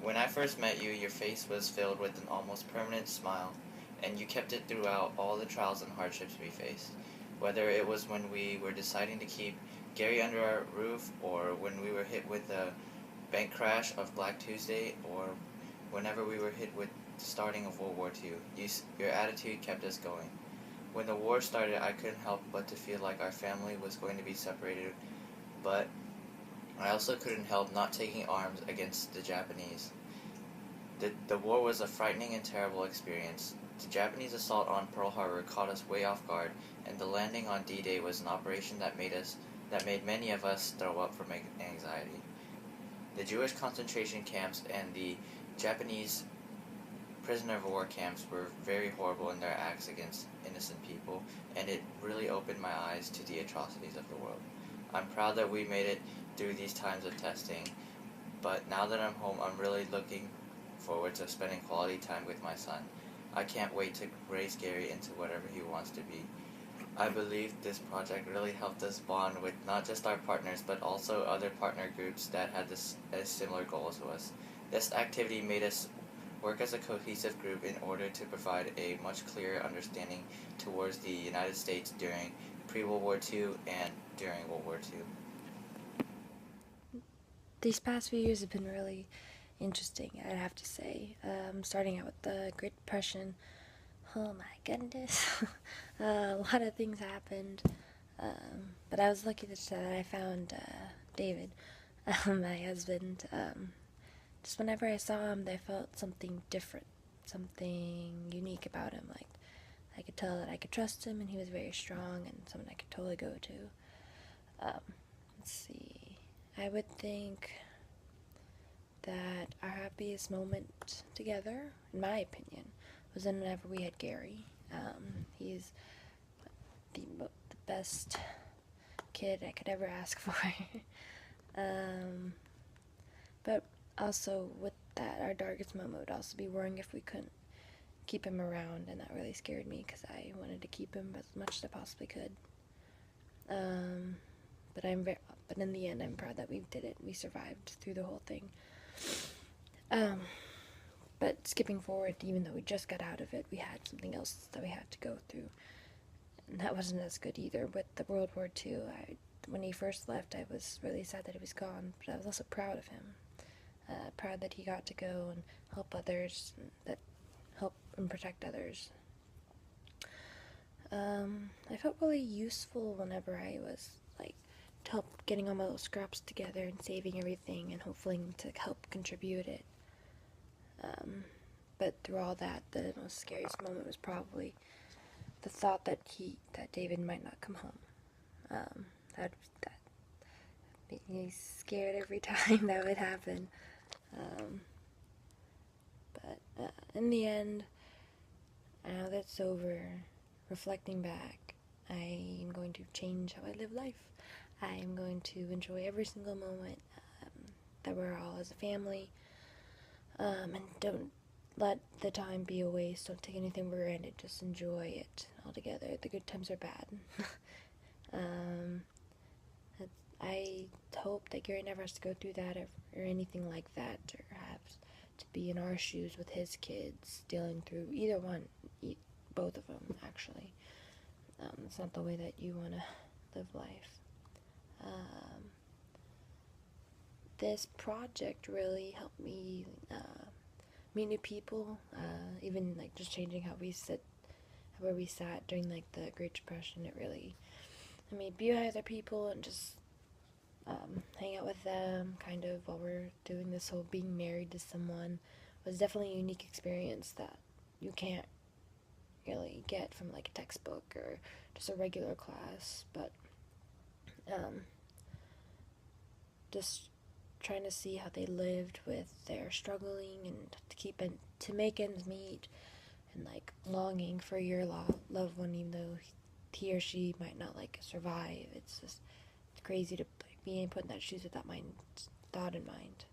When I first met you, your face was filled with an almost permanent smile, and you kept it throughout all the trials and hardships we faced. Whether it was when we were deciding to keep Gary under our roof, or when we were hit with the bank crash of Black Tuesday, or whenever we were hit with the starting of World War II, your attitude kept us going. When the war started, I couldn't help but to feel like our family was going to be separated, but I also couldn't help not taking arms against the Japanese. The war was a frightening and terrible experience. The Japanese assault on Pearl Harbor caught us way off guard, and the landing on D-Day was an operation that made many of us throw up from anxiety. The Jewish concentration camps and the Japanese prisoner of war camps were very horrible in their acts against innocent people, and it really opened my eyes to the atrocities of the world. I'm proud that we made it through these times of testing, but now that I'm home, I'm really looking forward to spending quality time with my son. I can't wait to raise Gary into whatever he wants to be. I believe this project really helped us bond with not just our partners, but also other partner groups that had a similar goal to us. This activity made us work as a cohesive group in order to provide a much clearer understanding towards the United States during pre-World War II and during World War II. These past few years have been really interesting, I'd have to say. Starting out with the Great Depression, oh my goodness, a lot of things happened. But I was lucky that I found David, my husband. Just whenever I saw him, I felt something different, something unique about him. Like I could tell that I could trust him, and he was very strong, and someone I could totally go to. Let's see. I would think that our happiest moment together, in my opinion, was whenever we had Gary. He's the best kid I could ever ask for. But also with that, our darkest moment would also be worrying if we couldn't keep him around, and that really scared me because I wanted to keep him as much as I possibly could. But in the end, I'm proud that we did it. We survived through the whole thing. But skipping forward, even though we just got out of it, we had something else that we had to go through, and that wasn't as good either. With the World War II, when he first left, I was really sad that he was gone, but I was also proud of him. Proud that he got to go and help others, that help and protect others. I felt really useful whenever I was to help getting all my little scraps together and saving everything and hopefully to help contribute it. But through all that, the most scariest moment was probably the thought that David might not come home. That made me scared every time that would happen. But in the end, now that's over, reflecting back, I am going to change how I live life. I am going to enjoy every single moment that we're all as a family, and don't let the time be a waste. Don't take anything for granted. Just enjoy it all together. The good times are bad. I hope that Gary never has to go through that or anything like that, or have to be in our shoes with his kids, dealing through either one, both of them, actually. It's not the way that you want to live life. This project really helped me meet new people, even just changing how we sit, where we sat during the Great Depression. It really made be with other people and just hang out with them kind of while we're doing this whole being married to someone was definitely a unique experience that you can't really get from a textbook or just a regular class. But just trying to see how they lived with their struggling and to make ends meet, and longing for your loved one, even though he or she might not survive. It's crazy to be put in that shoes with that thought in mind.